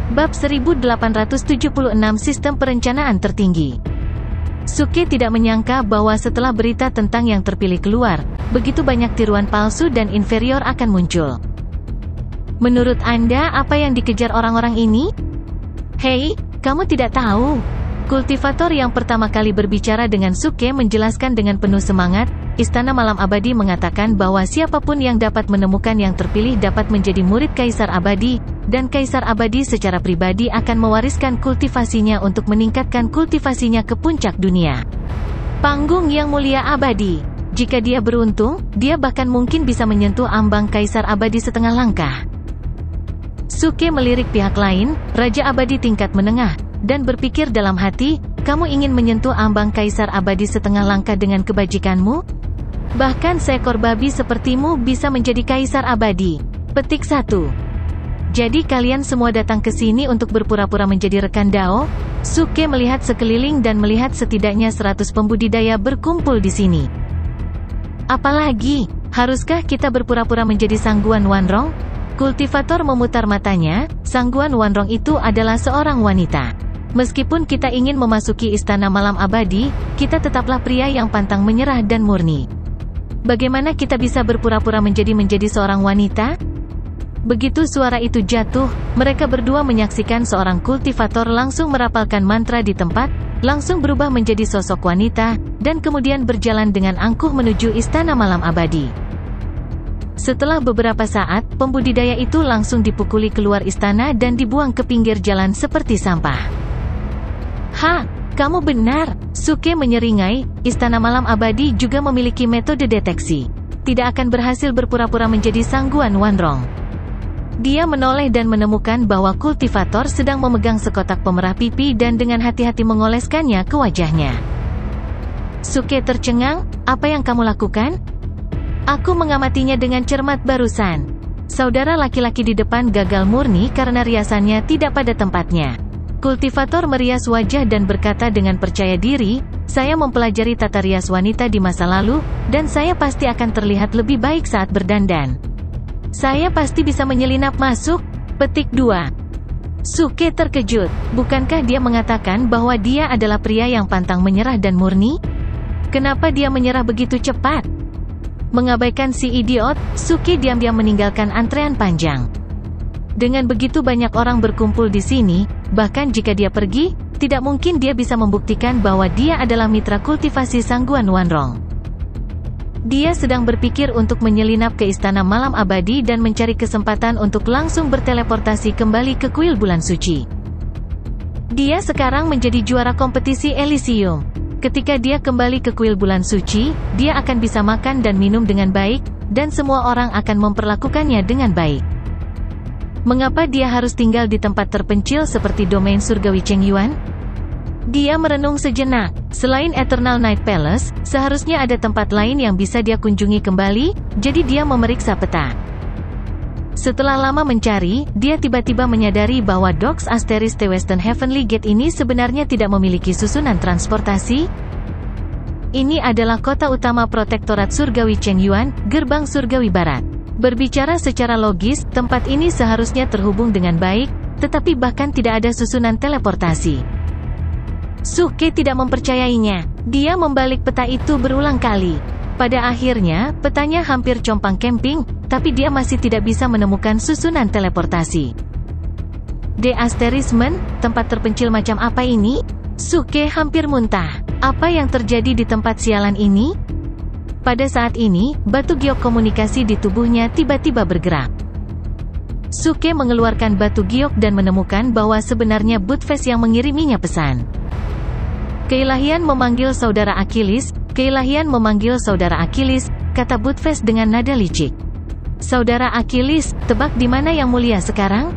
Bab 1876 Sistem Perencanaan Tertinggi. Suke tidak menyangka bahwa setelah berita tentang yang terpilih keluar, begitu banyak tiruan palsu dan inferior akan muncul. Menurut Anda, apa yang dikejar orang-orang ini? Hei, kamu tidak tahu. Kultivator yang pertama kali berbicara dengan Suke menjelaskan dengan penuh semangat, Istana Malam Abadi mengatakan bahwa siapapun yang dapat menemukan yang terpilih dapat menjadi murid Kaisar Abadi, dan Kaisar Abadi secara pribadi akan mewariskan kultivasinya untuk meningkatkan kultivasinya ke puncak dunia. Panggung yang mulia abadi. Jika dia beruntung, dia bahkan mungkin bisa menyentuh ambang Kaisar Abadi setengah langkah. Suke melirik pihak lain, Raja Abadi tingkat menengah, dan berpikir dalam hati, kamu ingin menyentuh ambang Kaisar Abadi setengah langkah dengan kebajikanmu? Bahkan seekor babi sepertimu bisa menjadi Kaisar Abadi. Petik 1. Jadi kalian semua datang ke sini untuk berpura-pura menjadi rekan Dao? Suke melihat sekeliling dan melihat setidaknya 100 pembudidaya berkumpul di sini. Apalagi, haruskah kita berpura-pura menjadi Sangguan Wanrong? Kultivator memutar matanya, Sangguan Wanrong itu adalah seorang wanita. Meskipun kita ingin memasuki Istana Malam Abadi, kita tetaplah pria yang pantang menyerah dan murni. Bagaimana kita bisa berpura-pura menjadi seorang wanita? Begitu suara itu jatuh, mereka berdua menyaksikan seorang kultivator langsung merapalkan mantra di tempat, langsung berubah menjadi sosok wanita, dan kemudian berjalan dengan angkuh menuju Istana Malam Abadi. Setelah beberapa saat, pembudidaya itu langsung dipukuli keluar istana dan dibuang ke pinggir jalan seperti sampah. Kamu benar, Suke menyeringai, Istana Malam Abadi juga memiliki metode deteksi. Tidak akan berhasil berpura-pura menjadi Sangguan Wanrong. Dia menoleh dan menemukan bahwa kultivator sedang memegang sekotak pemerah pipi dan dengan hati-hati mengoleskannya ke wajahnya. Suke tercengang, apa yang kamu lakukan? Aku mengamatinya dengan cermat barusan. Saudara laki-laki di depan gagal murni karena riasannya tidak pada tempatnya. Kultivator merias wajah dan berkata dengan percaya diri, saya mempelajari tata rias wanita di masa lalu, dan saya pasti akan terlihat lebih baik saat berdandan. Saya pasti bisa menyelinap masuk. Petik 2. Suke terkejut, bukankah dia mengatakan bahwa dia adalah pria yang pantang menyerah dan murni? Kenapa dia menyerah begitu cepat? Mengabaikan si idiot, Suke diam-diam meninggalkan antrean panjang. Dengan begitu banyak orang berkumpul di sini, bahkan jika dia pergi, tidak mungkin dia bisa membuktikan bahwa dia adalah mitra kultivasi Sangguan Wanrong. Dia sedang berpikir untuk menyelinap ke Istana Malam Abadi dan mencari kesempatan untuk langsung berteleportasi kembali ke kuil bulan suci. Dia sekarang menjadi juara kompetisi Elysium. Ketika dia kembali ke kuil bulan suci, dia akan bisa makan dan minum dengan baik, dan semua orang akan memperlakukannya dengan baik. Mengapa dia harus tinggal di tempat terpencil seperti domain surgawi Chengyuan? Dia merenung sejenak. Selain Eternal Night Palace, seharusnya ada tempat lain yang bisa dia kunjungi kembali, jadi dia memeriksa peta. Setelah lama mencari, dia tiba-tiba menyadari bahwa Docks Asteris The Western Heavenly Gate ini sebenarnya tidak memiliki susunan transportasi. Ini adalah kota utama Protektorat Surgawi Chengyuan, Gerbang Surgawi Barat. Berbicara secara logis, tempat ini seharusnya terhubung dengan baik, tetapi bahkan tidak ada susunan teleportasi. Suke tidak mempercayainya. Dia membalik peta itu berulang kali. Pada akhirnya, petanya hampir compang-camping, tapi dia masih tidak bisa menemukan susunan teleportasi. The Asterismen, tempat terpencil macam apa ini? Suke hampir muntah. Apa yang terjadi di tempat sialan ini? Pada saat ini, batu giok komunikasi di tubuhnya tiba-tiba bergerak. Suke mengeluarkan batu giok dan menemukan bahwa sebenarnya Budfest yang mengiriminya pesan. Keilahian memanggil saudara Achilles, keilahian memanggil saudara Achilles, kata Budfest dengan nada licik. Saudara Achilles, tebak di mana yang mulia sekarang?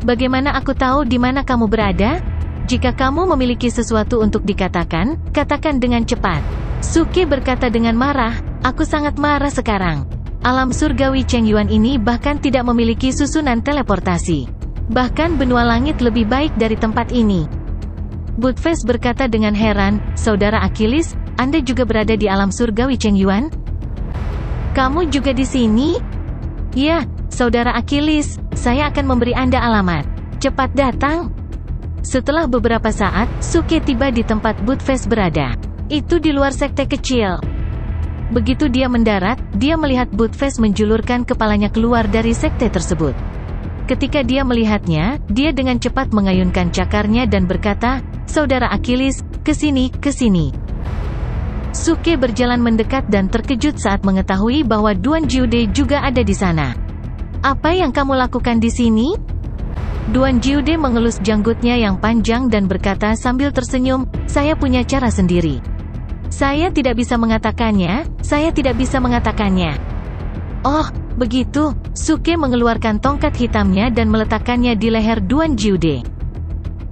Bagaimana aku tahu di mana kamu berada? Jika kamu memiliki sesuatu untuk dikatakan, katakan dengan cepat. Suke berkata dengan marah, aku sangat marah sekarang. Alam surgawi Chengyuan ini bahkan tidak memiliki susunan teleportasi. Bahkan benua langit lebih baik dari tempat ini. Budfest berkata dengan heran, saudara Achilles, Anda juga berada di alam surgawi Chengyuan? Kamu juga di sini? Ya, saudara Achilles, saya akan memberi Anda alamat. cepat datang. Setelah beberapa saat, Suke tiba di tempat Budfest berada. Itu di luar sekte kecil. Begitu dia mendarat, dia melihat Budfest menjulurkan kepalanya keluar dari sekte tersebut. Ketika dia melihatnya, dia dengan cepat mengayunkan cakarnya dan berkata, "Saudara Achilles, kesini, kesini." Suke berjalan mendekat dan terkejut saat mengetahui bahwa Duan Jiude juga ada di sana. "Apa yang kamu lakukan di sini?" Duan Jiude mengelus janggutnya yang panjang dan berkata sambil tersenyum, "Saya punya cara sendiri. Saya tidak bisa mengatakannya, saya tidak bisa mengatakannya." "Oh, begitu." Suke mengeluarkan tongkat hitamnya dan meletakkannya di leher Duan Jiude.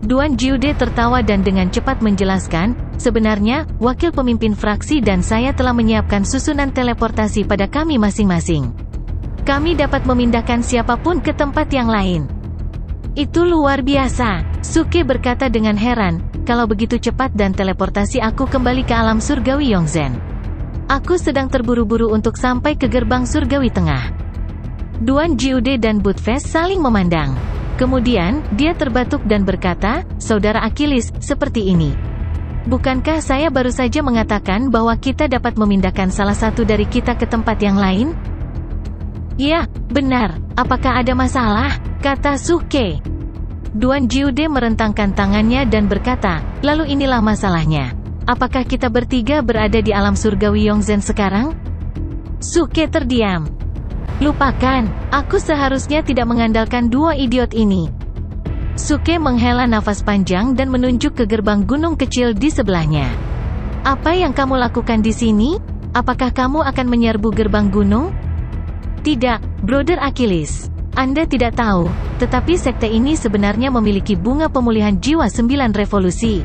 Duan Jiude tertawa dan dengan cepat menjelaskan, "Sebenarnya, wakil pemimpin fraksi dan saya telah menyiapkan susunan teleportasi pada kami masing-masing. Kami dapat memindahkan siapapun ke tempat yang lain." "Itu luar biasa," Suke berkata dengan heran, "kalau begitu cepat dan teleportasi aku kembali ke alam surgawi Yongzhen. Aku sedang terburu-buru untuk sampai ke gerbang surgawi tengah." Duan Jiude dan Budfest saling memandang. Kemudian, dia terbatuk dan berkata, "Saudara Achilles, seperti ini. Bukankah saya baru saja mengatakan bahwa kita dapat memindahkan salah satu dari kita ke tempat yang lain?" "Ya, benar. Apakah ada masalah?" kata Suke. Duan Jiude merentangkan tangannya dan berkata, "Lalu inilah masalahnya. Apakah kita bertiga berada di alam surgawi Yongzhen sekarang?" Suke terdiam. "Lupakan, aku seharusnya tidak mengandalkan dua idiot ini." Suke menghela nafas panjang dan menunjuk ke gerbang gunung kecil di sebelahnya. "Apa yang kamu lakukan di sini? Apakah kamu akan menyerbu gerbang gunung?" "Tidak, Brother Achilles. Anda tidak tahu, tetapi sekte ini sebenarnya memiliki bunga pemulihan jiwa 9 revolusi."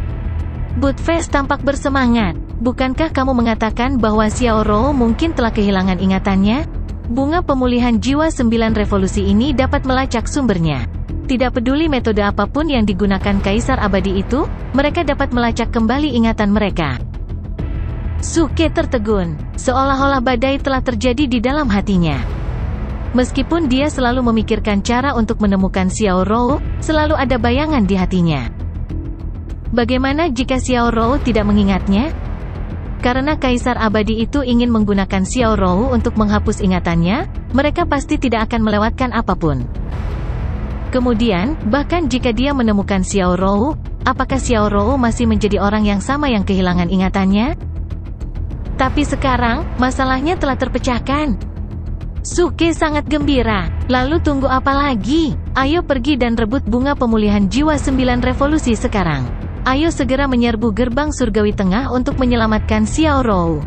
Budfest tampak bersemangat. "Bukankah kamu mengatakan bahwa Xiao Rou mungkin telah kehilangan ingatannya? Bunga pemulihan jiwa 9 revolusi ini dapat melacak sumbernya. Tidak peduli metode apapun yang digunakan Kaisar Abadi itu, mereka dapat melacak kembali ingatan mereka." Suke tertegun, seolah-olah badai telah terjadi di dalam hatinya. Meskipun dia selalu memikirkan cara untuk menemukan Xiao Rou, selalu ada bayangan di hatinya. Bagaimana jika Xiao Rou tidak mengingatnya? Karena Kaisar Abadi itu ingin menggunakan Xiao Rou untuk menghapus ingatannya, mereka pasti tidak akan melewatkan apapun. Kemudian, bahkan jika dia menemukan Xiao Rou, apakah Xiao Rou masih menjadi orang yang sama yang kehilangan ingatannya? Tapi sekarang, masalahnya telah terpecahkan. Suke sangat gembira. "Lalu tunggu apa lagi? Ayo pergi dan rebut bunga pemulihan jiwa 9 revolusi sekarang. Ayo segera menyerbu gerbang surgawi tengah untuk menyelamatkan Xiao Rou."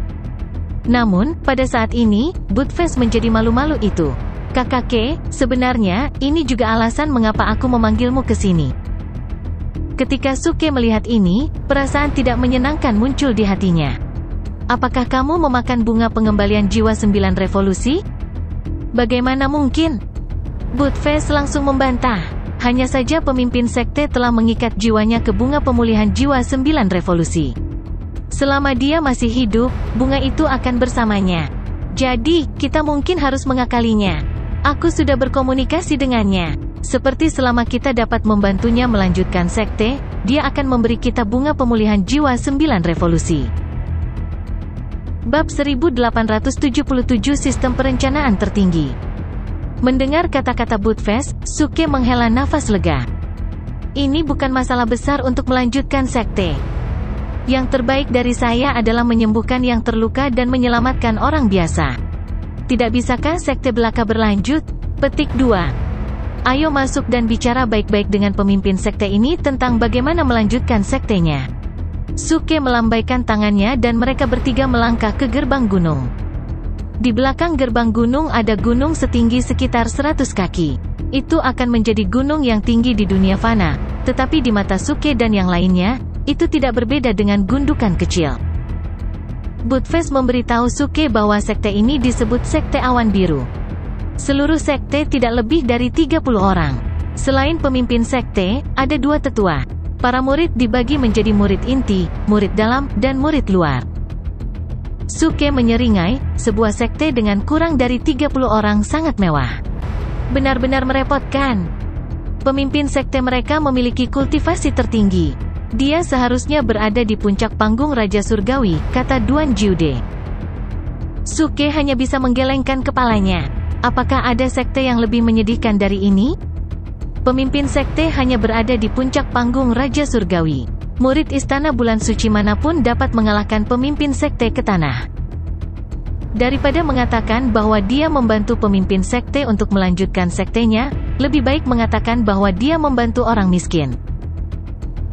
Namun, pada saat ini, Budfest menjadi malu-malu itu. "Kakake, sebenarnya, ini juga alasan mengapa aku memanggilmu ke sini." Ketika Suke melihat ini, perasaan tidak menyenangkan muncul di hatinya. "Apakah kamu memakan bunga pengembalian jiwa 9 revolusi? Bagaimana mungkin?" Budfest langsung membantah. Hanya saja pemimpin sekte telah mengikat jiwanya ke bunga pemulihan jiwa 9 revolusi. Selama dia masih hidup, bunga itu akan bersamanya. Jadi, kita mungkin harus mengakalinya. Aku sudah berkomunikasi dengannya. Seperti selama kita dapat membantunya melanjutkan sekte, dia akan memberi kita bunga pemulihan jiwa 9 revolusi. Bab 1877 Sistem Perencanaan Tertinggi. Mendengar kata-kata Budfest, Suke menghela nafas lega. "Ini bukan masalah besar untuk melanjutkan sekte. Yang terbaik dari saya adalah menyembuhkan yang terluka dan menyelamatkan orang biasa. Tidak bisakah sekte belaka berlanjut?" Petik 2. Ayo masuk dan bicara baik-baik dengan pemimpin sekte ini tentang bagaimana melanjutkan sektenya. Suke melambaikan tangannya dan mereka bertiga melangkah ke gerbang gunung. Di belakang gerbang gunung ada gunung setinggi sekitar 100 kaki. Itu akan menjadi gunung yang tinggi di dunia fana, tetapi di mata Suke dan yang lainnya, itu tidak berbeda dengan gundukan kecil. Budfest memberitahu Suke bahwa sekte ini disebut Sekte Awan Biru. Seluruh sekte tidak lebih dari 30 orang. Selain pemimpin sekte, ada 2 tetua. Para murid dibagi menjadi murid inti, murid dalam, dan murid luar. Suke menyeringai, sebuah sekte dengan kurang dari 30 orang sangat mewah. Benar-benar merepotkan. Pemimpin sekte mereka memiliki kultivasi tertinggi. Dia seharusnya berada di puncak panggung Raja Surgawi, kata Duan Jiude. Suke hanya bisa menggelengkan kepalanya. Apakah ada sekte yang lebih menyedihkan dari ini? Pemimpin sekte hanya berada di puncak panggung Raja Surgawi. Murid istana bulan suci manapun dapat mengalahkan pemimpin sekte ke tanah. Daripada mengatakan bahwa dia membantu pemimpin sekte untuk melanjutkan sektenya, lebih baik mengatakan bahwa dia membantu orang miskin.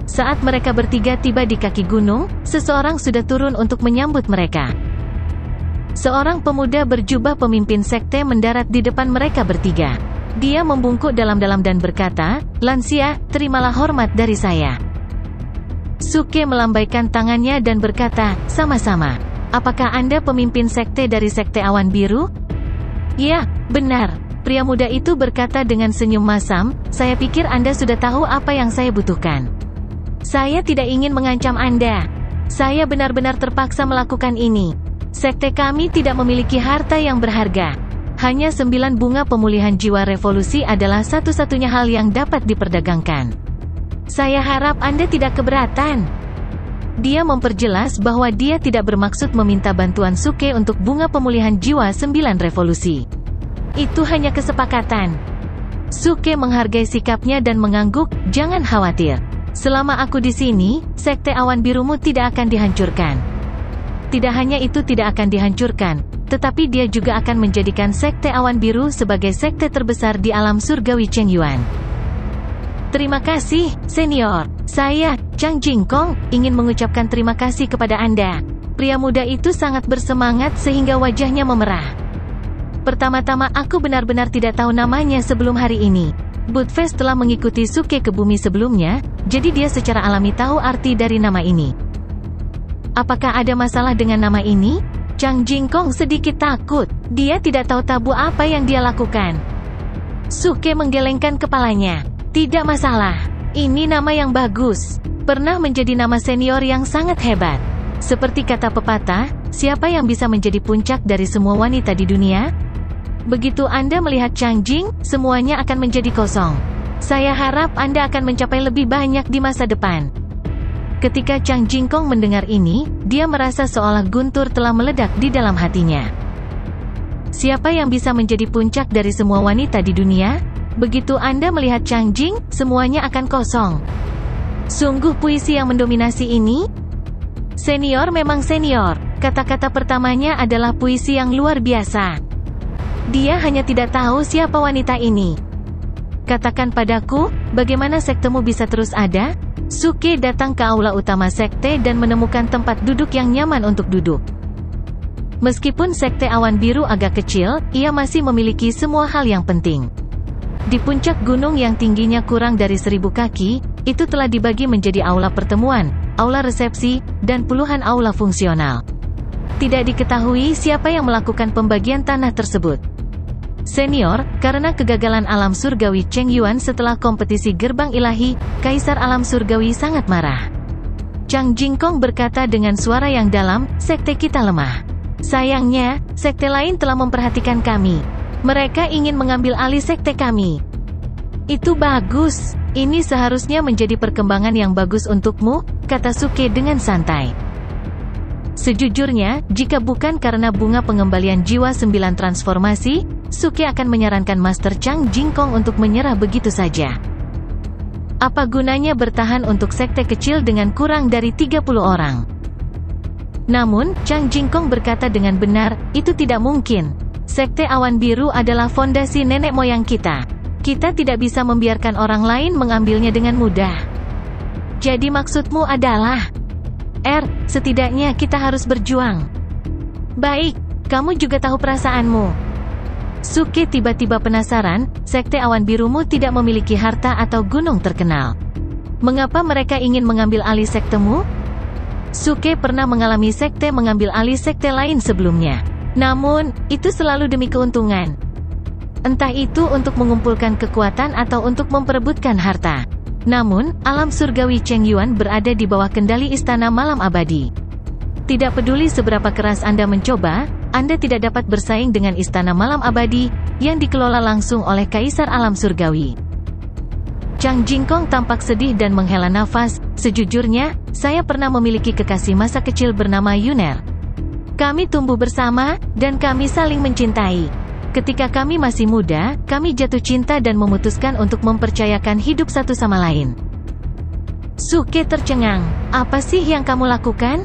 Saat mereka bertiga tiba di kaki gunung, seseorang sudah turun untuk menyambut mereka. Seorang pemuda berjubah pemimpin sekte mendarat di depan mereka bertiga. Dia membungkuk dalam-dalam dan berkata, "Lansia, terimalah hormat dari saya." Suke melambaikan tangannya dan berkata, "Sama-sama. Apakah Anda pemimpin sekte dari sekte Awan Biru?" "Ya, benar." Pria muda itu berkata dengan senyum masam, "Saya pikir Anda sudah tahu apa yang saya butuhkan. Saya tidak ingin mengancam Anda. Saya benar-benar terpaksa melakukan ini. Sekte kami tidak memiliki harta yang berharga. Hanya 9 bunga pemulihan jiwa revolusi adalah satu-satunya hal yang dapat diperdagangkan. Saya harap Anda tidak keberatan." Dia memperjelas bahwa dia tidak bermaksud meminta bantuan Suke untuk bunga pemulihan jiwa 9 revolusi. Itu hanya kesepakatan. Suke menghargai sikapnya dan mengangguk, "Jangan khawatir. Selama aku di sini, sekte Awan Birumu tidak akan dihancurkan." Tidak hanya itu tidak akan dihancurkan, tetapi dia juga akan menjadikan sekte Awan Biru sebagai sekte terbesar di alam surgawi Chengyuan. "Terima kasih, senior. Saya, Chang Jingkong, ingin mengucapkan terima kasih kepada Anda." Pria muda itu sangat bersemangat sehingga wajahnya memerah. "Pertama-tama aku benar-benar tidak tahu namanya sebelum hari ini. Budfest telah mengikuti Suke ke bumi sebelumnya, jadi dia secara alami tahu arti dari nama ini." "Apakah ada masalah dengan nama ini?" Chang Jingkong sedikit takut. Dia tidak tahu tabu apa yang dia lakukan. Suke menggelengkan kepalanya. "Tidak masalah. Ini nama yang bagus. Pernah menjadi nama senior yang sangat hebat. Seperti kata pepatah, siapa yang bisa menjadi puncak dari semua wanita di dunia? Begitu Anda melihat Chang Jing, semuanya akan menjadi kosong. Saya harap Anda akan mencapai lebih banyak di masa depan." Ketika Chang Jingkong mendengar ini, dia merasa seolah guntur telah meledak di dalam hatinya. Siapa yang bisa menjadi puncak dari semua wanita di dunia? Begitu Anda melihat Chang Jing, semuanya akan kosong. Sungguh puisi yang mendominasi ini? Senior memang senior. Kata-kata pertamanya adalah puisi yang luar biasa. Dia hanya tidak tahu siapa wanita ini. "Katakan padaku, bagaimana sektemu bisa terus ada?" Suke datang ke aula utama sekte dan menemukan tempat duduk yang nyaman untuk duduk. Meskipun sekte Awan Biru agak kecil, ia masih memiliki semua hal yang penting. Di puncak gunung yang tingginya kurang dari 1000 kaki, itu telah dibagi menjadi aula pertemuan, aula resepsi, dan puluhan aula fungsional. Tidak diketahui siapa yang melakukan pembagian tanah tersebut. Senior, karena kegagalan alam surgawi Chengyuan setelah kompetisi gerbang ilahi, Kaisar alam surgawi sangat marah. Chang Jingkong berkata dengan suara yang dalam, "Sekte kita lemah. Sayangnya, sekte lain telah memperhatikan kami. Mereka ingin mengambil alih sekte kami." "Itu bagus. Ini seharusnya menjadi perkembangan yang bagus untukmu," kata Suke dengan santai. Sejujurnya, jika bukan karena bunga pengembalian jiwa 9 transformasi, Suke akan menyarankan Master Chang Jingkong untuk menyerah begitu saja. Apa gunanya bertahan untuk sekte kecil dengan kurang dari 30 orang? Namun, Chang Jingkong berkata dengan benar, "Itu tidak mungkin. Sekte Awan Biru adalah fondasi nenek moyang kita. Kita tidak bisa membiarkan orang lain mengambilnya dengan mudah." "Jadi maksudmu adalah..." Setidaknya kita harus berjuang." "Baik, kamu juga tahu perasaanmu." Suke tiba-tiba penasaran, sekte Awan Birumu tidak memiliki harta atau gunung terkenal. Mengapa mereka ingin mengambil alih sektemu? Suke pernah mengalami sekte mengambil alih sekte lain sebelumnya. Namun, itu selalu demi keuntungan. Entah itu untuk mengumpulkan kekuatan atau untuk memperebutkan harta. Namun, alam surgawi Chengyuan berada di bawah kendali Istana Malam Abadi. Tidak peduli seberapa keras Anda mencoba, Anda tidak dapat bersaing dengan Istana Malam Abadi, yang dikelola langsung oleh Kaisar Alam Surgawi. Chang Jingkong tampak sedih dan menghela nafas. Sejujurnya, saya pernah memiliki kekasih masa kecil bernama Yuner. Kami tumbuh bersama, dan kami saling mencintai. Ketika kami masih muda, kami jatuh cinta dan memutuskan untuk mempercayakan hidup satu sama lain. Suke tercengang. Apa sih yang kamu lakukan?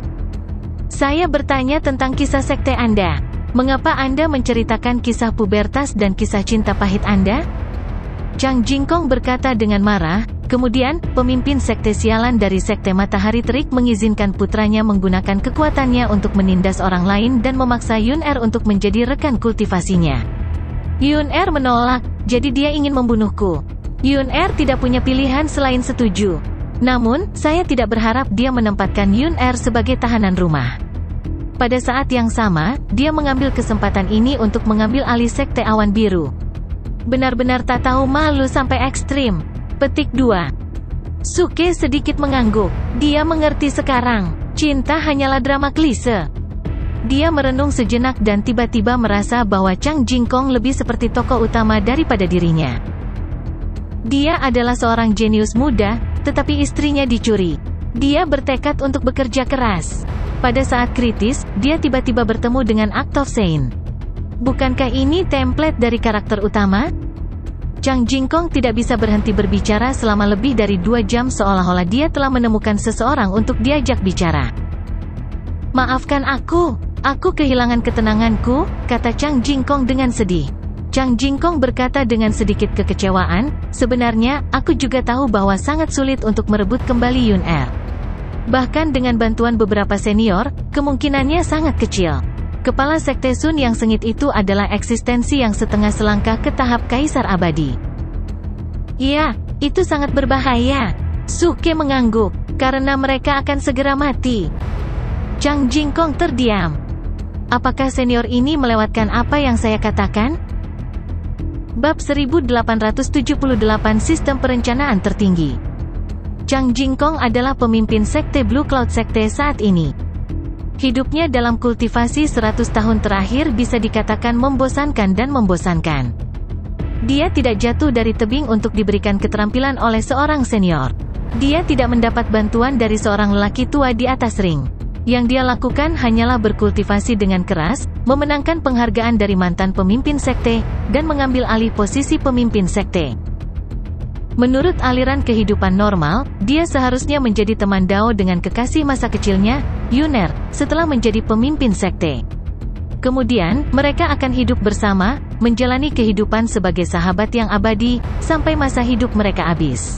Saya bertanya tentang kisah sekte Anda. Mengapa Anda menceritakan kisah pubertas dan kisah cinta pahit Anda? Chang Jingkong berkata dengan marah. Kemudian, pemimpin sekte sialan dari sekte Matahari Terik mengizinkan putranya menggunakan kekuatannya untuk menindas orang lain dan memaksa Yun-Er untuk menjadi rekan kultivasinya. Yun-Er menolak, jadi dia ingin membunuhku. Yun-Er tidak punya pilihan selain setuju. Namun, saya tidak berharap dia menempatkan Yun-Er sebagai tahanan rumah. Pada saat yang sama, dia mengambil kesempatan ini untuk mengambil alih sekte Awan Biru. Benar-benar tak tahu malu sampai ekstrim. Petik 2. Suke sedikit mengangguk. Dia mengerti sekarang. Cinta hanyalah drama klise. Dia merenung sejenak dan tiba-tiba merasa bahwa Chang Jingkong lebih seperti tokoh utama daripada dirinya. Dia adalah seorang jenius muda, tetapi istrinya dicuri. Dia bertekad untuk bekerja keras. Pada saat kritis, dia tiba-tiba bertemu dengan Act of Saint. Bukankah ini template dari karakter utama? Chang Jingkong tidak bisa berhenti berbicara selama lebih dari 2 jam seolah-olah dia telah menemukan seseorang untuk diajak bicara. Maafkan aku kehilangan ketenanganku, kata Chang Jingkong dengan sedih. Chang Jingkong berkata dengan sedikit kekecewaan, sebenarnya, aku juga tahu bahwa sangat sulit untuk merebut kembali Yun-Er. Bahkan dengan bantuan beberapa senior, kemungkinannya sangat kecil. Kepala Sekte Sun yang sengit itu adalah eksistensi yang setengah selangkah ke tahap Kaisar Abadi. Iya, itu sangat berbahaya. Suke mengangguk, karena mereka akan segera mati. Chang Jingkong terdiam. Apakah senior ini melewatkan apa yang saya katakan? Bab 1878 Sistem Perencanaan Tertinggi. Chang Jingkong adalah pemimpin Sekte Blue Cloud Sekte saat ini. Hidupnya dalam kultivasi 100 tahun terakhir bisa dikatakan membosankan dan membosankan. Dia tidak jatuh dari tebing untuk diberikan keterampilan oleh seorang senior. Dia tidak mendapat bantuan dari seorang lelaki tua di atas ring. Yang dia lakukan hanyalah berkultivasi dengan keras, memenangkan penghargaan dari mantan pemimpin sekte, dan mengambil alih posisi pemimpin sekte. Menurut aliran kehidupan normal, dia seharusnya menjadi teman Dao dengan kekasih masa kecilnya, Yuner, setelah menjadi pemimpin sekte. Kemudian, mereka akan hidup bersama, menjalani kehidupan sebagai sahabat yang abadi, sampai masa hidup mereka habis.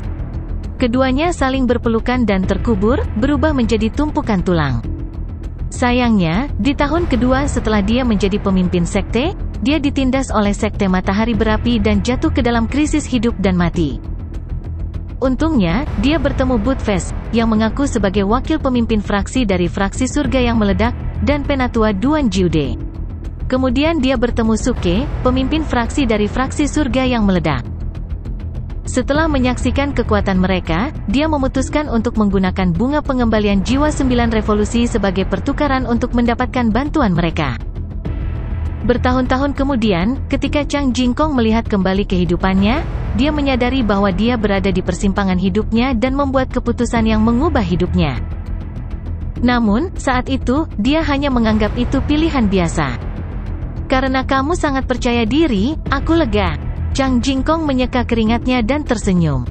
Keduanya saling berpelukan dan terkubur, berubah menjadi tumpukan tulang. Sayangnya, di tahun kedua setelah dia menjadi pemimpin sekte, dia ditindas oleh sekte Matahari Berapi dan jatuh ke dalam krisis hidup dan mati. Untungnya, dia bertemu Budfest, yang mengaku sebagai wakil pemimpin fraksi dari fraksi surga yang meledak, dan penatua Duan Jiude. Kemudian dia bertemu Suke, pemimpin fraksi dari fraksi surga yang meledak. Setelah menyaksikan kekuatan mereka, dia memutuskan untuk menggunakan bunga pengembalian jiwa 9 revolusi sebagai pertukaran untuk mendapatkan bantuan mereka. Bertahun-tahun kemudian, ketika Chang Jingkong melihat kembali kehidupannya, dia menyadari bahwa dia berada di persimpangan hidupnya dan membuat keputusan yang mengubah hidupnya. Namun, saat itu, dia hanya menganggap itu pilihan biasa. Karena kamu sangat percaya diri, aku lega. Chang Jingkong menyeka keringatnya dan tersenyum.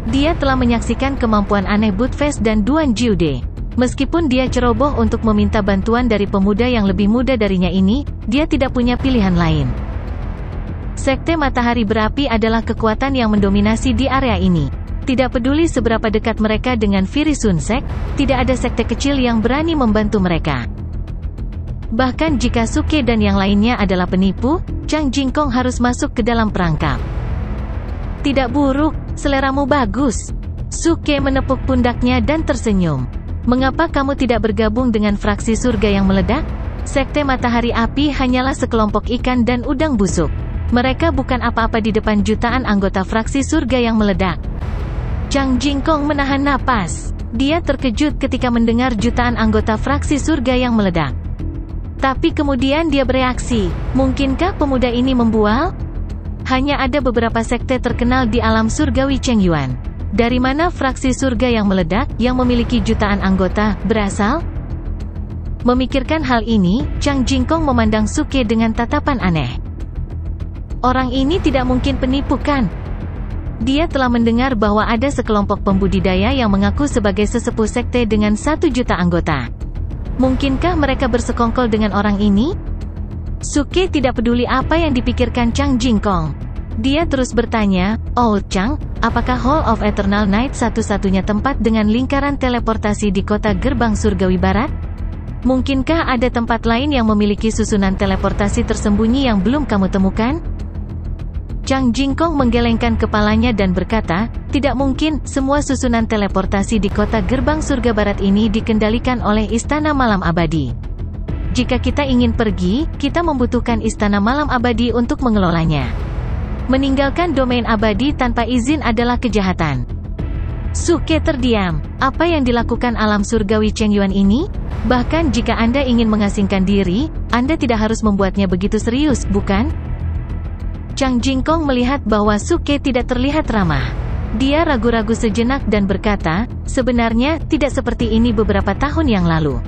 Dia telah menyaksikan kemampuan aneh Budfest dan Duan Jiude. Meskipun dia ceroboh untuk meminta bantuan dari pemuda yang lebih muda darinya ini, dia tidak punya pilihan lain. Sekte Matahari Berapi adalah kekuatan yang mendominasi di area ini. Tidak peduli seberapa dekat mereka dengan Firi Sunsek, tidak ada sekte kecil yang berani membantu mereka. Bahkan jika Suke dan yang lainnya adalah penipu, Chang Jingkong harus masuk ke dalam perangkap. Tidak buruk, seleramu bagus. Suke menepuk pundaknya dan tersenyum. Mengapa kamu tidak bergabung dengan fraksi surga yang meledak? Sekte Matahari Api hanyalah sekelompok ikan dan udang busuk. Mereka bukan apa-apa di depan jutaan anggota fraksi surga yang meledak. Chang Jingkong menahan napas. Dia terkejut ketika mendengar jutaan anggota fraksi surga yang meledak. Tapi kemudian dia bereaksi, mungkinkah pemuda ini membual? Hanya ada beberapa sekte terkenal di alam surgawi Chengyuan. Dari mana fraksi surga yang meledak, yang memiliki jutaan anggota, berasal? Memikirkan hal ini, Chang Jingkong memandang Suke dengan tatapan aneh. Orang ini tidak mungkin penipu kan? Dia telah mendengar bahwa ada sekelompok pembudidaya yang mengaku sebagai sesepuh sekte dengan 1 juta anggota. Mungkinkah mereka bersekongkol dengan orang ini? Suke tidak peduli apa yang dipikirkan Chang Jingkong. Dia terus bertanya, "Old Chang, apakah Hall of Eternal Night satu-satunya tempat dengan lingkaran teleportasi di kota gerbang surgawi barat? Mungkinkah ada tempat lain yang memiliki susunan teleportasi tersembunyi yang belum kamu temukan?" Chang Jingkong menggelengkan kepalanya dan berkata, "Tidak mungkin, semua susunan teleportasi di kota gerbang surga barat ini dikendalikan oleh Istana Malam Abadi. Jika kita ingin pergi, kita membutuhkan Istana Malam Abadi untuk mengelolanya. Meninggalkan domain abadi tanpa izin adalah kejahatan." Suke terdiam. Apa yang dilakukan alam surgawi Chengyuan ini? Bahkan jika Anda ingin mengasingkan diri, Anda tidak harus membuatnya begitu serius, bukan? Chang Jingkong melihat bahwa Suke tidak terlihat ramah. Dia ragu-ragu sejenak dan berkata, "Sebenarnya, tidak seperti ini beberapa tahun yang lalu.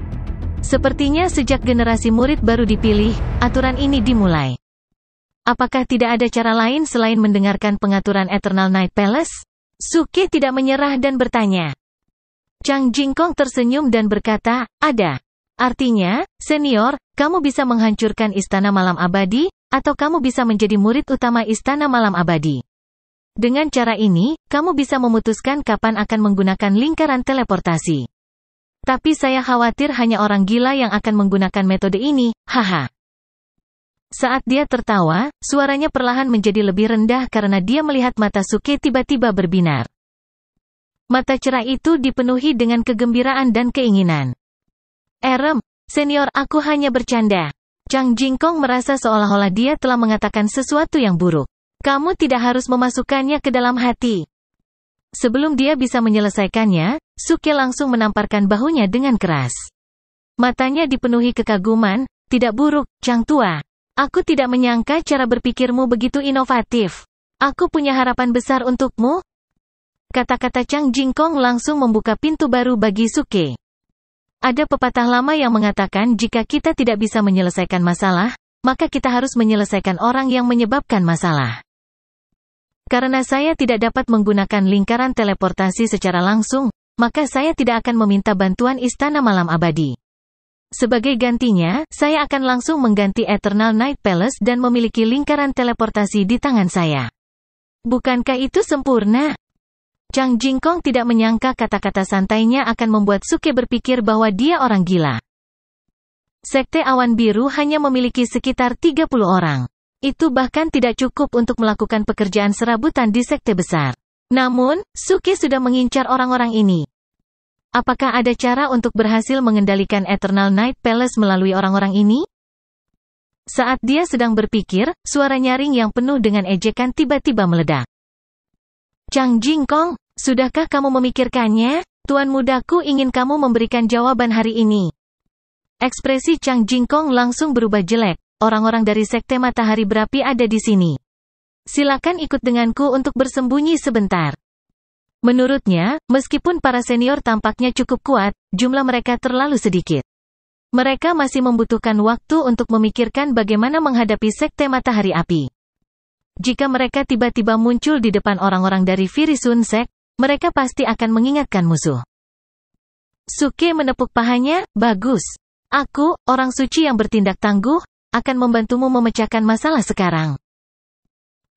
Sepertinya sejak generasi murid baru dipilih, aturan ini dimulai. Apakah tidak ada cara lain selain mendengarkan pengaturan Eternal Night Palace?" Suke tidak menyerah dan bertanya. Chang Jingkong tersenyum dan berkata, "Ada. Artinya, senior, kamu bisa menghancurkan Istana Malam Abadi, atau kamu bisa menjadi murid utama Istana Malam Abadi. Dengan cara ini, kamu bisa memutuskan kapan akan menggunakan lingkaran teleportasi. Tapi saya khawatir hanya orang gila yang akan menggunakan metode ini, haha." Saat dia tertawa, suaranya perlahan menjadi lebih rendah karena dia melihat mata Suke tiba-tiba berbinar. Mata cerah itu dipenuhi dengan kegembiraan dan keinginan. Senior, aku hanya bercanda." Chang Jingkong merasa seolah-olah dia telah mengatakan sesuatu yang buruk. "Kamu tidak harus memasukkannya ke dalam hati." Sebelum dia bisa menyelesaikannya, Suke langsung menamparkan bahunya dengan keras. Matanya dipenuhi kekaguman. "Tidak buruk, Chang tua. Aku tidak menyangka cara berpikirmu begitu inovatif. Aku punya harapan besar untukmu." Kata-kata Chang Jingkong langsung membuka pintu baru bagi Suke. Ada pepatah lama yang mengatakan jika kita tidak bisa menyelesaikan masalah, maka kita harus menyelesaikan orang yang menyebabkan masalah. Karena saya tidak dapat menggunakan lingkaran teleportasi secara langsung, maka saya tidak akan meminta bantuan Istana Malam Abadi. Sebagai gantinya, saya akan langsung mengganti Eternal Night Palace dan memiliki lingkaran teleportasi di tangan saya. Bukankah itu sempurna? Chang Jingkong tidak menyangka kata-kata santainya akan membuat Suke berpikir bahwa dia orang gila. Sekte Awan Biru hanya memiliki sekitar 30 orang. Itu bahkan tidak cukup untuk melakukan pekerjaan serabutan di sekte besar. Namun, Suke sudah mengincar orang-orang ini. Apakah ada cara untuk berhasil mengendalikan Eternal Night Palace melalui orang-orang ini? Saat dia sedang berpikir, suara nyaring yang penuh dengan ejekan tiba-tiba meledak. "Chang Jingkong, sudahkah kamu memikirkannya? Tuan mudaku ingin kamu memberikan jawaban hari ini." Ekspresi Chang Jingkong langsung berubah jelek. "Orang-orang dari Sekte Matahari Berapi ada di sini. Silakan ikut denganku untuk bersembunyi sebentar." Menurutnya, meskipun para senior tampaknya cukup kuat, jumlah mereka terlalu sedikit. Mereka masih membutuhkan waktu untuk memikirkan bagaimana menghadapi Sekte Matahari Api. Jika mereka tiba-tiba muncul di depan orang-orang dari Virisun Sek, mereka pasti akan mengingatkan musuh. Suke menepuk pahanya, "Bagus. Aku, orang suci yang bertindak tangguh, akan membantumu memecahkan masalah sekarang."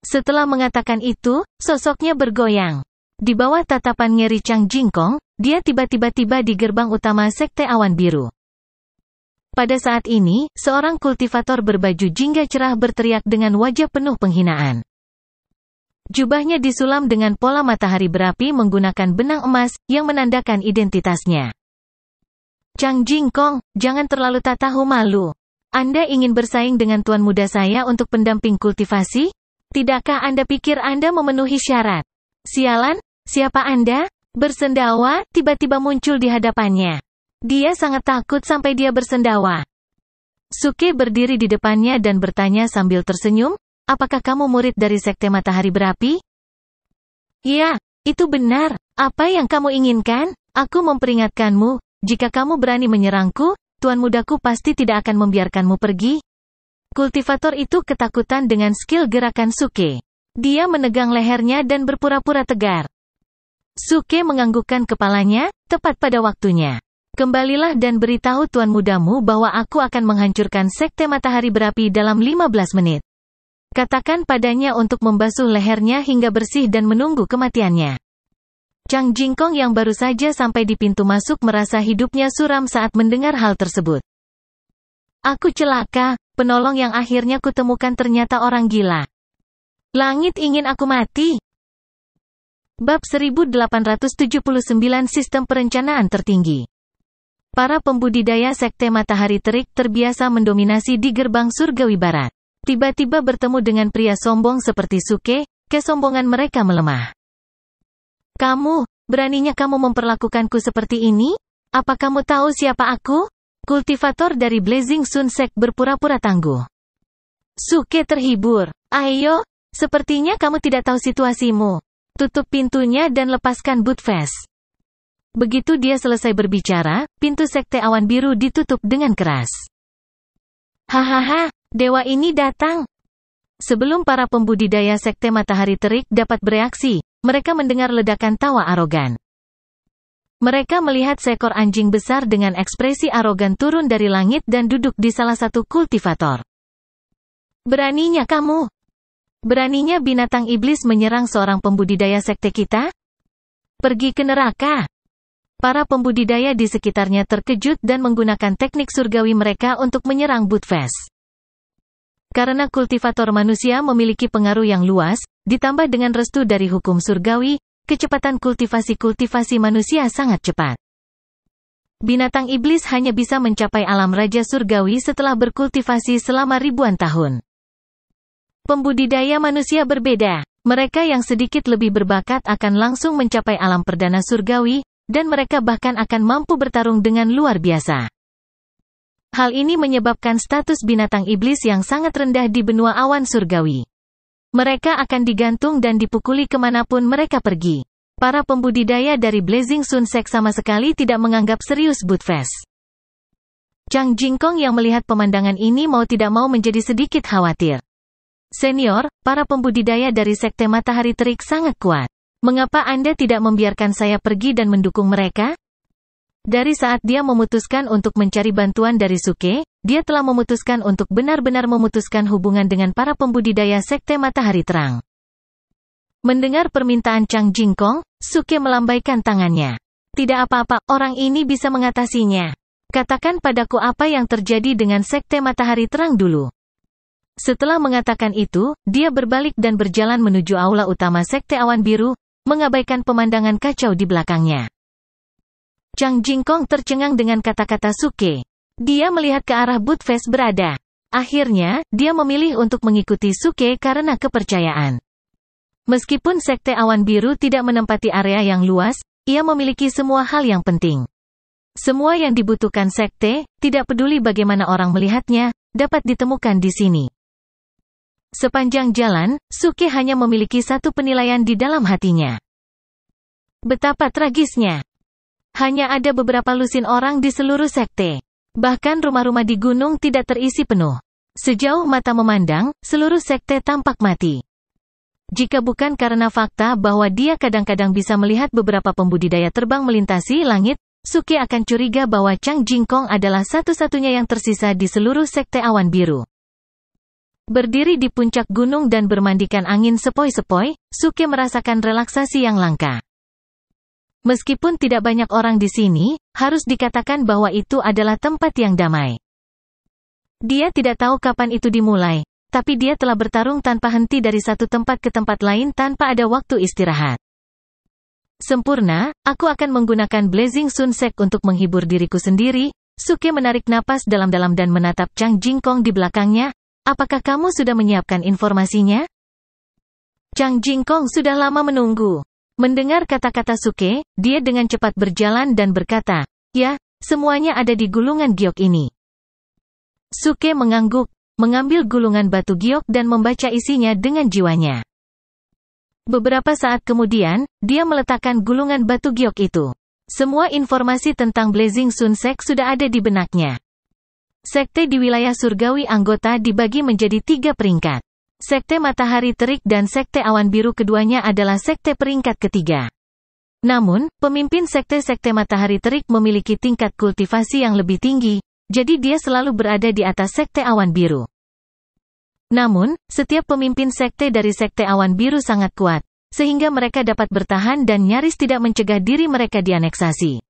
Setelah mengatakan itu, sosoknya bergoyang. Di bawah tatapan ngeri Chang Jingkong, dia tiba-tiba tiba di gerbang utama Sekte Awan Biru. Pada saat ini, seorang kultivator berbaju jingga cerah berteriak dengan wajah penuh penghinaan. Jubahnya disulam dengan pola matahari berapi menggunakan benang emas, yang menandakan identitasnya. "Chang Jingkong, jangan terlalu tak tahu malu. Anda ingin bersaing dengan tuan muda saya untuk pendamping kultivasi? Tidakkah Anda pikir Anda memenuhi syarat?" "Sialan, siapa Anda?" Bersendawa, tiba-tiba muncul di hadapannya. Dia sangat takut sampai dia bersendawa. Suke berdiri di depannya dan bertanya sambil tersenyum, apakah kamu murid dari Sekte Matahari Berapi? Ya, itu benar. Apa yang kamu inginkan? Aku memperingatkanmu, jika kamu berani menyerangku, Tuan Mudaku pasti tidak akan membiarkanmu pergi. Kultivator itu ketakutan dengan skill gerakan Suke. Dia menegang lehernya dan berpura-pura tegar. Suke menganggukkan kepalanya, tepat pada waktunya. Kembalilah dan beritahu tuan mudamu bahwa aku akan menghancurkan Sekte Matahari Berapi dalam 15 menit. Katakan padanya untuk membasuh lehernya hingga bersih dan menunggu kematiannya. Chang Jingkong yang baru saja sampai di pintu masuk merasa hidupnya suram saat mendengar hal tersebut. Aku celaka, penolong yang akhirnya kutemukan ternyata orang gila. Langit ingin aku mati. Bab 1879 Sistem Perencanaan Tertinggi. Para pembudidaya Sekte Matahari Terik terbiasa mendominasi di gerbang surgawi barat. Tiba-tiba bertemu dengan pria sombong seperti Suke, kesombongan mereka melemah. Beraninya kamu memperlakukanku seperti ini? Apa kamu tahu siapa aku? Kultivator dari Blazing Sun Sect berpura-pura tangguh. Suke terhibur. Ayo, sepertinya kamu tidak tahu situasimu. Tutup pintunya dan lepaskan boot vest. Begitu dia selesai berbicara, pintu Sekte Awan Biru ditutup dengan keras. Hahaha, dewa ini datang. Sebelum para pembudidaya Sekte Matahari Terik dapat bereaksi, mereka mendengar ledakan tawa arogan. Mereka melihat seekor anjing besar dengan ekspresi arogan turun dari langit dan duduk di salah satu kultivator. Beraninya kamu? Beraninya binatang iblis menyerang seorang pembudidaya sekte kita? Pergi ke neraka. Para pembudidaya di sekitarnya terkejut dan menggunakan teknik surgawi mereka untuk menyerang Bootfast. Karena kultivator manusia memiliki pengaruh yang luas, ditambah dengan restu dari hukum surgawi, kecepatan kultivasi manusia sangat cepat. Binatang iblis hanya bisa mencapai alam raja surgawi setelah berkultivasi selama ribuan tahun. Pembudidaya manusia berbeda. Mereka yang sedikit lebih berbakat akan langsung mencapai alam perdana surgawi, dan mereka bahkan akan mampu bertarung dengan luar biasa. Hal ini menyebabkan status binatang iblis yang sangat rendah di benua awan surgawi. Mereka akan digantung dan dipukuli kemanapun mereka pergi. Para pembudidaya dari Blazing Sun Sect sama sekali tidak menganggap serius Bootfast. Chang Jingkong yang melihat pemandangan ini mau tidak mau menjadi sedikit khawatir. Senior, para pembudidaya dari Sekte Matahari Terik sangat kuat. Mengapa Anda tidak membiarkan saya pergi dan mendukung mereka? Dari saat dia memutuskan untuk mencari bantuan dari Suke, dia telah memutuskan untuk benar-benar memutuskan hubungan dengan para pembudidaya Sekte Matahari Terang. Mendengar permintaan Chang Jingkong, Suke melambaikan tangannya. Tidak apa-apa, orang ini bisa mengatasinya. Katakan padaku apa yang terjadi dengan Sekte Matahari Terang dulu. Setelah mengatakan itu, dia berbalik dan berjalan menuju aula utama Sekte Awan Biru, mengabaikan pemandangan kacau di belakangnya. Chang Jingkong tercengang dengan kata-kata Suke. Dia melihat ke arah Bootfast berada. Akhirnya, dia memilih untuk mengikuti Suke karena kepercayaan. Meskipun Sekte Awan Biru tidak menempati area yang luas, ia memiliki semua hal yang penting. Semua yang dibutuhkan Sekte, tidak peduli bagaimana orang melihatnya, dapat ditemukan di sini. Sepanjang jalan, Suke hanya memiliki satu penilaian di dalam hatinya. Betapa tragisnya. Hanya ada beberapa lusin orang di seluruh sekte. Bahkan rumah-rumah di gunung tidak terisi penuh. Sejauh mata memandang, seluruh sekte tampak mati. Jika bukan karena fakta bahwa dia kadang-kadang bisa melihat beberapa pembudidaya terbang melintasi langit, Suke akan curiga bahwa Chang Jingkong adalah satu-satunya yang tersisa di seluruh Sekte Awan Biru. Berdiri di puncak gunung dan bermandikan angin sepoi-sepoi, Suke merasakan relaksasi yang langka. Meskipun tidak banyak orang di sini, harus dikatakan bahwa itu adalah tempat yang damai. Dia tidak tahu kapan itu dimulai, tapi dia telah bertarung tanpa henti dari satu tempat ke tempat lain tanpa ada waktu istirahat. Sempurna, aku akan menggunakan Blazing Sun Sect untuk menghibur diriku sendiri. Suke menarik napas dalam-dalam dan menatap Chang Jingkong di belakangnya. Apakah kamu sudah menyiapkan informasinya? Chang Jingkong sudah lama menunggu. Mendengar kata-kata Suke, dia dengan cepat berjalan dan berkata, ya, semuanya ada di gulungan giok ini. Suke mengangguk. mengambil gulungan batu giok dan membaca isinya dengan jiwanya. Beberapa saat kemudian, dia meletakkan gulungan batu giok itu. Semua informasi tentang Blazing Sun Sect sudah ada di benaknya. Sekte di wilayah surgawi anggota dibagi menjadi 3 peringkat. Sekte Matahari Terik dan Sekte Awan Biru keduanya adalah sekte peringkat ketiga. Namun, pemimpin sekte-sekte Matahari Terik memiliki tingkat kultivasi yang lebih tinggi, jadi dia selalu berada di atas Sekte Awan Biru. Namun, setiap pemimpin sekte dari Sekte Awan Biru sangat kuat, sehingga mereka dapat bertahan dan nyaris tidak mencegah diri mereka dianeksasi.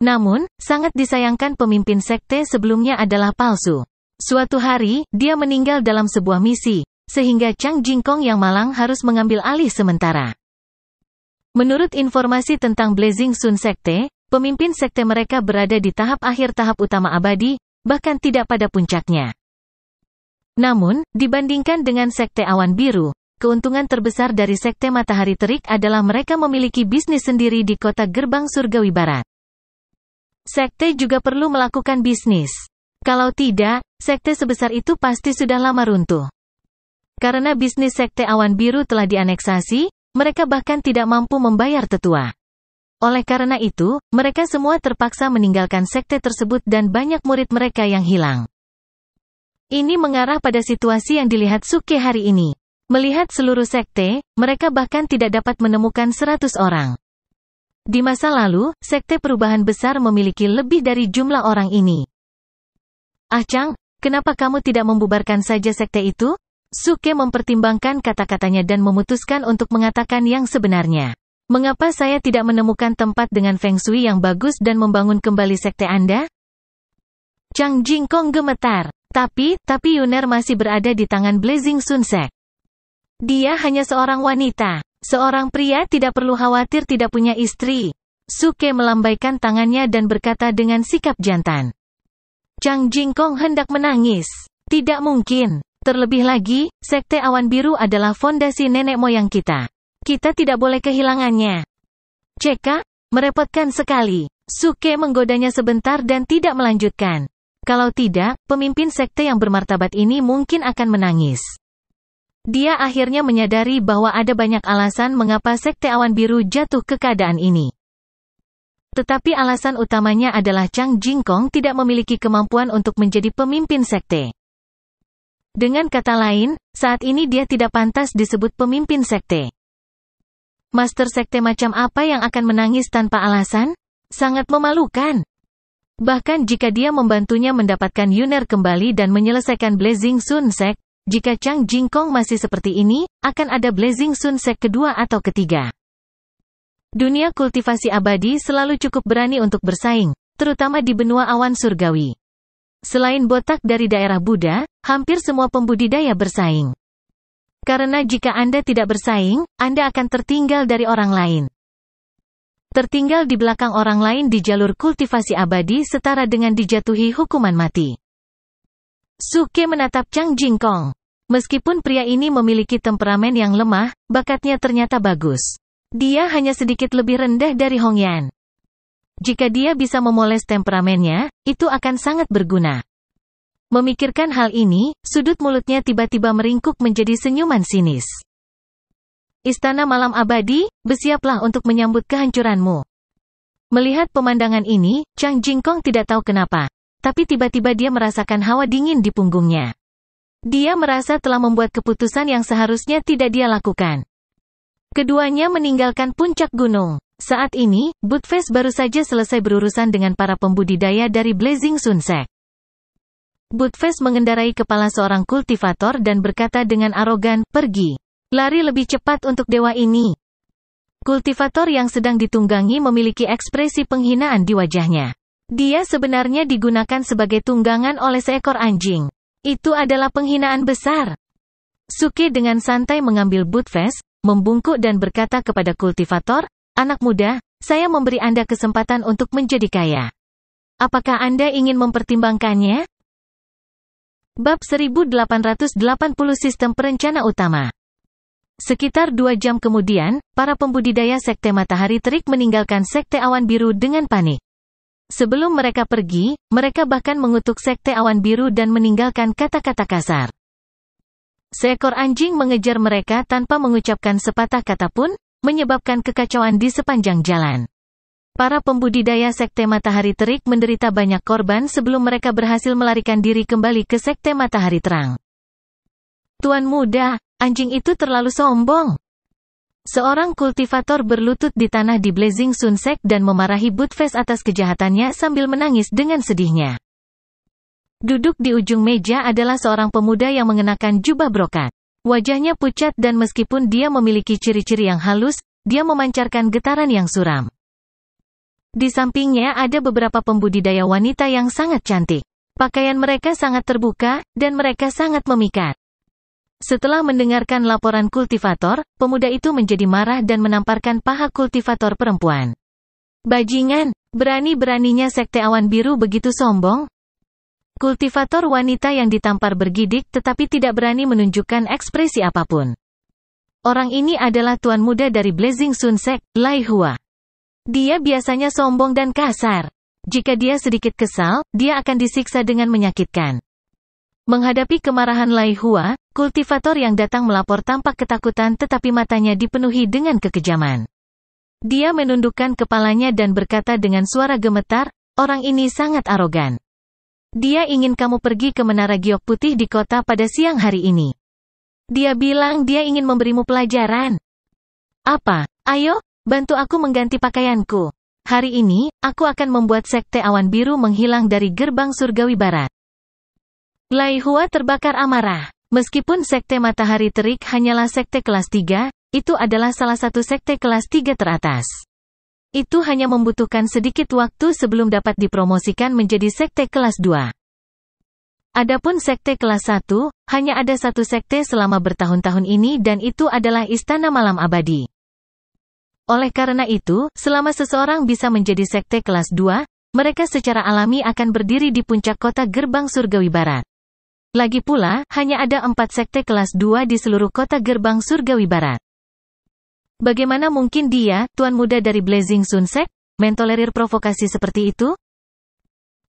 Namun, sangat disayangkan pemimpin sekte sebelumnya adalah palsu. Suatu hari, dia meninggal dalam sebuah misi, sehingga Chang Jingkong yang malang harus mengambil alih sementara. Menurut informasi tentang Blazing Sun Sekte, pemimpin sekte mereka berada di tahap akhir tahap utama abadi, bahkan tidak pada puncaknya. Namun, dibandingkan dengan Sekte Awan Biru, keuntungan terbesar dari Sekte Matahari Terik adalah mereka memiliki bisnis sendiri di kota gerbang surgawi barat. Sekte juga perlu melakukan bisnis. Kalau tidak, sekte sebesar itu pasti sudah lama runtuh. Karena bisnis Sekte Awan Biru telah dianeksasi, mereka bahkan tidak mampu membayar tetua. Oleh karena itu, mereka semua terpaksa meninggalkan sekte tersebut dan banyak murid mereka yang hilang. Ini mengarah pada situasi yang dilihat Suke hari ini. Melihat seluruh sekte, mereka bahkan tidak dapat menemukan 100 orang. Di masa lalu, sekte perubahan besar memiliki lebih dari jumlah orang ini. Ah Chang, kenapa kamu tidak membubarkan saja sekte itu? Suke mempertimbangkan kata-katanya dan memutuskan untuk mengatakan yang sebenarnya. Mengapa saya tidak menemukan tempat dengan feng shui yang bagus dan membangun kembali sekte Anda? Chang Jingkong gemetar. Tapi Yuner masih berada di tangan Blazing Sun Sect. Dia hanya seorang wanita. Seorang pria tidak perlu khawatir tidak punya istri. Suke melambaikan tangannya dan berkata dengan sikap jantan. Chang Jingkong hendak menangis. Tidak mungkin. Terlebih lagi, Sekte Awan Biru adalah fondasi nenek moyang kita. Kita tidak boleh kehilangannya. Ceka, merepotkan sekali. Suke menggodanya sebentar dan tidak melanjutkan. Kalau tidak, pemimpin sekte yang bermartabat ini mungkin akan menangis. Dia akhirnya menyadari bahwa ada banyak alasan mengapa Sekte Awan Biru jatuh ke keadaan ini. Tetapi alasan utamanya adalah Chang Jingkong tidak memiliki kemampuan untuk menjadi pemimpin sekte. Dengan kata lain, saat ini dia tidak pantas disebut pemimpin sekte. Master sekte macam apa yang akan menangis tanpa alasan? Sangat memalukan. Bahkan jika dia membantunya mendapatkan Yuner kembali dan menyelesaikan Blazing Sun Sect, jika Chang Jingkong masih seperti ini, akan ada Blazing Sun Sect kedua atau ketiga. Dunia kultivasi abadi selalu cukup berani untuk bersaing, terutama di benua awan surgawi. Selain botak dari daerah Buddha, hampir semua pembudidaya bersaing. Karena jika Anda tidak bersaing, Anda akan tertinggal dari orang lain. Tertinggal di belakang orang lain di jalur kultivasi abadi setara dengan dijatuhi hukuman mati. Suke menatap Chang Jingkong. Meskipun pria ini memiliki temperamen yang lemah, bakatnya ternyata bagus. Dia hanya sedikit lebih rendah dari Hongyan. Jika dia bisa memoles temperamennya, itu akan sangat berguna. Memikirkan hal ini, sudut mulutnya tiba-tiba meringkuk menjadi senyuman sinis. Istana Malam Abadi, bersiaplah untuk menyambut kehancuranmu. Melihat pemandangan ini, Chang Jingkong tidak tahu kenapa, tapi tiba-tiba dia merasakan hawa dingin di punggungnya. Dia merasa telah membuat keputusan yang seharusnya tidak dia lakukan. Keduanya meninggalkan puncak gunung. Saat ini, Budfest baru saja selesai berurusan dengan para pembudidaya dari Blazing Sun Sect. Budfest mengendarai kepala seorang kultivator dan berkata dengan arogan, "Pergi. Lari lebih cepat untuk dewa ini." Kultivator yang sedang ditunggangi memiliki ekspresi penghinaan di wajahnya. Dia sebenarnya digunakan sebagai tunggangan oleh seekor anjing. Itu adalah penghinaan besar. Suke dengan santai mengambil Budfest, membungkuk dan berkata kepada kultivator, "Anak muda, saya memberi Anda kesempatan untuk menjadi kaya. Apakah Anda ingin mempertimbangkannya?" Bab 1880 Sistem Perencana Utama. Sekitar 2 jam kemudian, para pembudidaya Sekte Matahari Terik meninggalkan Sekte Awan Biru dengan panik. Sebelum mereka pergi, mereka bahkan mengutuk Sekte Awan Biru dan meninggalkan kata-kata kasar. Seekor anjing mengejar mereka tanpa mengucapkan sepatah kata pun, menyebabkan kekacauan di sepanjang jalan. Para pembudidaya Sekte Matahari Terik menderita banyak korban sebelum mereka berhasil melarikan diri kembali ke Sekte Matahari Terang. Tuan muda, anjing itu terlalu sombong. Seorang kultivator berlutut di tanah di Blazing Sun Sect dan memarahi Buttface atas kejahatannya sambil menangis dengan sedihnya. Duduk di ujung meja adalah seorang pemuda yang mengenakan jubah brokat. Wajahnya pucat dan meskipun dia memiliki ciri-ciri yang halus, dia memancarkan getaran yang suram. Di sampingnya ada beberapa pembudidaya wanita yang sangat cantik. Pakaian mereka sangat terbuka, dan mereka sangat memikat. Setelah mendengarkan laporan kultivator, pemuda itu menjadi marah dan menamparkan paha kultivator perempuan. Bajingan, berani-beraninya Sekte Awan Biru begitu sombong? Kultivator wanita yang ditampar bergidik tetapi tidak berani menunjukkan ekspresi apapun. Orang ini adalah tuan muda dari Blazing Sun Sect, Lai Hua. Dia biasanya sombong dan kasar. Jika dia sedikit kesal, dia akan disiksa dengan menyakitkan. Menghadapi kemarahan Lai Hua, kultivator yang datang melapor tampak ketakutan tetapi matanya dipenuhi dengan kekejaman. Dia menundukkan kepalanya dan berkata dengan suara gemetar, orang ini sangat arogan. Dia ingin kamu pergi ke Menara Giok Putih di kota pada siang hari ini. Dia bilang dia ingin memberimu pelajaran. Apa? Ayo, bantu aku mengganti pakaianku. Hari ini, aku akan membuat Sekte Awan Biru menghilang dari gerbang surgawi barat. Lai Hua terbakar amarah. Meskipun Sekte Matahari Terik hanyalah sekte kelas 3, itu adalah salah satu sekte kelas 3 teratas. Itu hanya membutuhkan sedikit waktu sebelum dapat dipromosikan menjadi sekte kelas 2. Adapun sekte kelas 1, hanya ada satu sekte selama bertahun-tahun ini dan itu adalah Istana Malam Abadi. Oleh karena itu, selama seseorang bisa menjadi sekte kelas 2, mereka secara alami akan berdiri di puncak kota gerbang surgawi barat. Lagi pula, hanya ada 4 sekte kelas 2 di seluruh kota gerbang surgawi barat. Bagaimana mungkin dia, tuan muda dari Blazing Sun Sect, mentolerir provokasi seperti itu?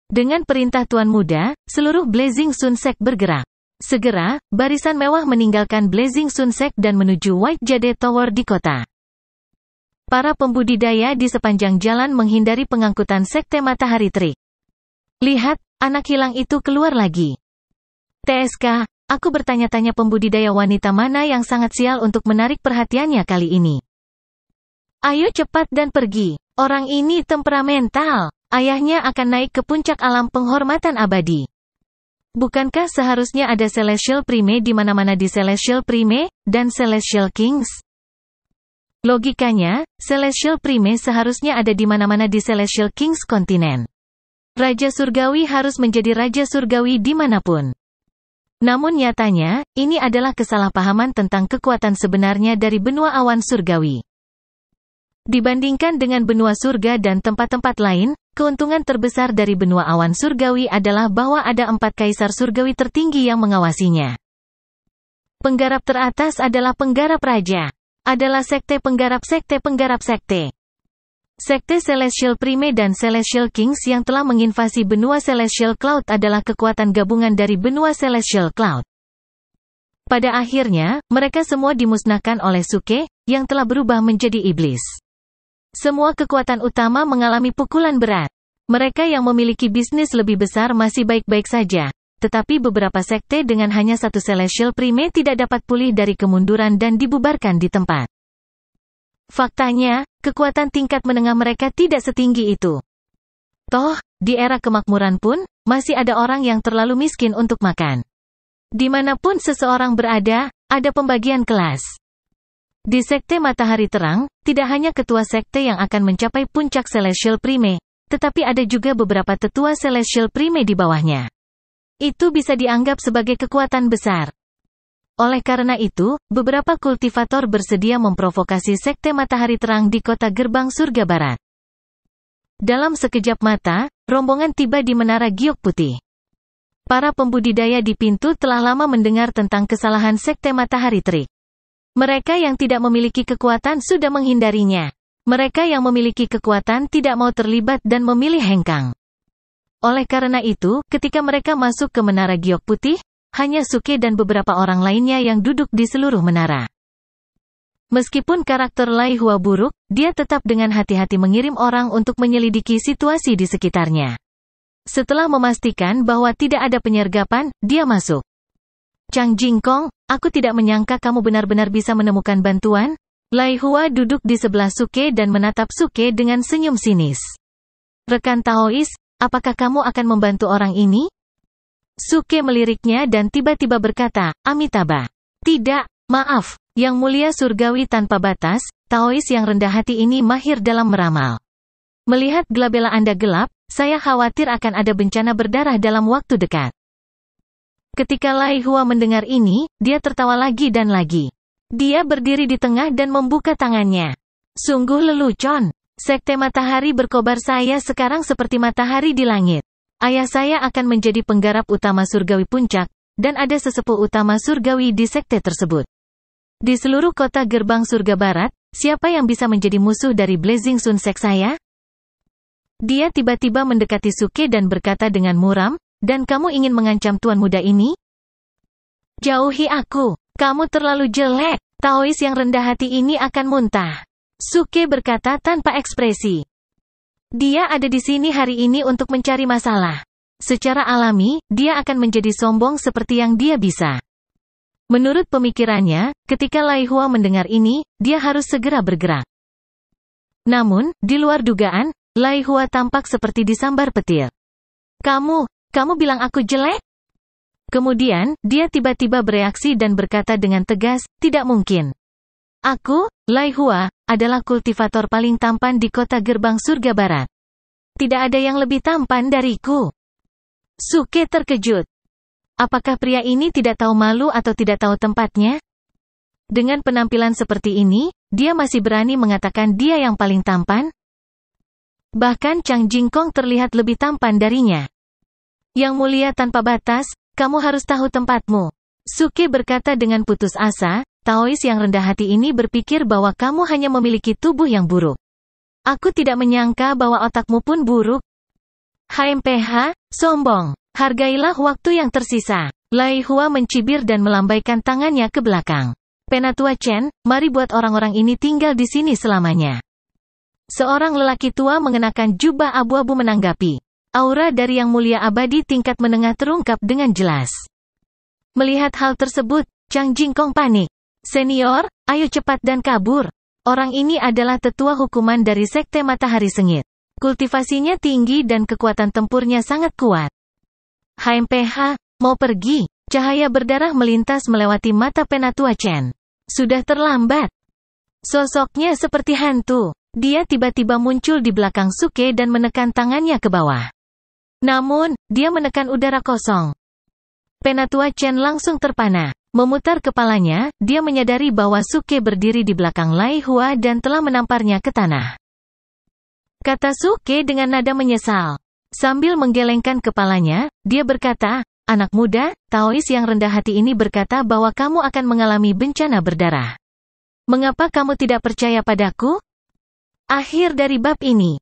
Dengan perintah tuan muda, seluruh Blazing Sun Sect bergerak. Segera, barisan mewah meninggalkan Blazing Sun Sect dan menuju White Jade Tower di kota. Para pembudidaya di sepanjang jalan menghindari pengangkutan Sekte Matahari Terik. Lihat, anak hilang itu keluar lagi. TSK, aku bertanya-tanya pembudidaya wanita mana yang sangat sial untuk menarik perhatiannya kali ini. Ayo cepat dan pergi. Orang ini temperamental. Ayahnya akan naik ke puncak alam penghormatan abadi. Bukankah seharusnya ada Celestial Prime di mana-mana di Celestial Prime, dan Celestial Kings? Logikanya, Celestial Prime seharusnya ada di mana-mana di Celestial Kings kontinen. Raja Surgawi harus menjadi Raja Surgawi dimanapun. Namun nyatanya, ini adalah kesalahpahaman tentang kekuatan sebenarnya dari benua awan surgawi. Dibandingkan dengan benua surga dan tempat-tempat lain, keuntungan terbesar dari benua awan surgawi adalah bahwa ada 4 kaisar surgawi tertinggi yang mengawasinya. Penggarap teratas adalah penggarap raja. Adalah sekte penggarap sekte. Sekte Celestial Prime dan Celestial Kings yang telah menginvasi benua Celestial Cloud adalah kekuatan gabungan dari benua Celestial Cloud. Pada akhirnya, mereka semua dimusnahkan oleh Suke, yang telah berubah menjadi iblis. Semua kekuatan utama mengalami pukulan berat. Mereka yang memiliki bisnis lebih besar masih baik-baik saja, tetapi beberapa sekte dengan hanya satu Celestial Prime tidak dapat pulih dari kemunduran dan dibubarkan di tempat. Faktanya, kekuatan tingkat menengah mereka tidak setinggi itu. Toh, di era kemakmuran pun, masih ada orang yang terlalu miskin untuk makan. Dimanapun seseorang berada, ada pembagian kelas. Di Sekte Matahari Terang, tidak hanya ketua sekte yang akan mencapai puncak Celestial Prime, tetapi ada juga beberapa tetua Celestial Prime di bawahnya. Itu bisa dianggap sebagai kekuatan besar. Oleh karena itu, beberapa kultivator bersedia memprovokasi Sekte Matahari Terang di kota gerbang surga barat. Dalam sekejap mata, rombongan tiba di Menara Giok Putih. Para pembudidaya di pintu telah lama mendengar tentang kesalahan Sekte Matahari Terik. Mereka yang tidak memiliki kekuatan sudah menghindarinya. Mereka yang memiliki kekuatan tidak mau terlibat dan memilih hengkang. Oleh karena itu, ketika mereka masuk ke menara giok putih, hanya Suke dan beberapa orang lainnya yang duduk di seluruh menara. Meskipun karakter Lai Hua buruk, dia tetap dengan hati-hati mengirim orang untuk menyelidiki situasi di sekitarnya. Setelah memastikan bahwa tidak ada penyergapan, dia masuk. Chang Jingkong, aku tidak menyangka kamu benar-benar bisa menemukan bantuan. Lai Hua duduk di sebelah Suke dan menatap Suke dengan senyum sinis. Rekan Taois, apakah kamu akan membantu orang ini? Suke meliriknya dan tiba-tiba berkata, Amitabha. Tidak, maaf, Yang Mulia Surgawi tanpa batas, Taois yang rendah hati ini mahir dalam meramal. Melihat gelabela Anda gelap, saya khawatir akan ada bencana berdarah dalam waktu dekat. Ketika Lai Hua mendengar ini, dia tertawa lagi dan lagi. Dia berdiri di tengah dan membuka tangannya. Sungguh lelucon. Sekte matahari berkobar saya sekarang seperti matahari di langit. Ayah saya akan menjadi penggarap utama surgawi puncak, dan ada sesepuh utama surgawi di sekte tersebut. Di seluruh kota gerbang surga barat, siapa yang bisa menjadi musuh dari Blazing Sun Sek saya? Dia tiba-tiba mendekati Suke dan berkata dengan muram, dan kamu ingin mengancam tuan muda ini? Jauhi aku. Kamu terlalu jelek, Taois yang rendah hati ini akan muntah. Suke berkata tanpa ekspresi. Dia ada di sini hari ini untuk mencari masalah. Secara alami, dia akan menjadi sombong seperti yang dia bisa. Menurut pemikirannya, ketika Lai Hua mendengar ini, dia harus segera bergerak. Namun, di luar dugaan, Lai Hua tampak seperti disambar petir. Kamu bilang aku jelek? Kemudian, dia tiba-tiba bereaksi dan berkata dengan tegas, tidak mungkin. Aku, Lai Hua, adalah kultivator paling tampan di kota gerbang surga barat. Tidak ada yang lebih tampan dariku. Suke terkejut. Apakah pria ini tidak tahu malu atau tidak tahu tempatnya? Dengan penampilan seperti ini, dia masih berani mengatakan dia yang paling tampan? Bahkan Chang Jingkong terlihat lebih tampan darinya. Yang Mulia tanpa batas, kamu harus tahu tempatmu. Suke berkata dengan putus asa, Taois yang rendah hati ini berpikir bahwa kamu hanya memiliki tubuh yang buruk. Aku tidak menyangka bahwa otakmu pun buruk. HMPH, sombong. Hargailah waktu yang tersisa. Lai Hua mencibir dan melambaikan tangannya ke belakang. Penatua Chen, mari buat orang-orang ini tinggal di sini selamanya. Seorang lelaki tua mengenakan jubah abu-abu menanggapi. Aura dari Yang Mulia Abadi tingkat menengah terungkap dengan jelas. Melihat hal tersebut, Chang Jingkong panik. Senior, ayo cepat dan kabur. Orang ini adalah tetua hukuman dari Sekte Matahari Sengit. Kultivasinya tinggi dan kekuatan tempurnya sangat kuat. HMPH, mau pergi. Cahaya berdarah melintas melewati mata Penatua Chen. Sudah terlambat. Sosoknya seperti hantu. Dia tiba-tiba muncul di belakang Suke dan menekan tangannya ke bawah. Namun, dia menekan udara kosong. Penatua Chen langsung terpana. Memutar kepalanya, dia menyadari bahwa Suke berdiri di belakang Lai Hua dan telah menamparnya ke tanah. Kata Suke dengan nada menyesal. Sambil menggelengkan kepalanya, dia berkata, anak muda, Taois yang rendah hati ini berkata bahwa kamu akan mengalami bencana berdarah. Mengapa kamu tidak percaya padaku? Akhir dari bab ini.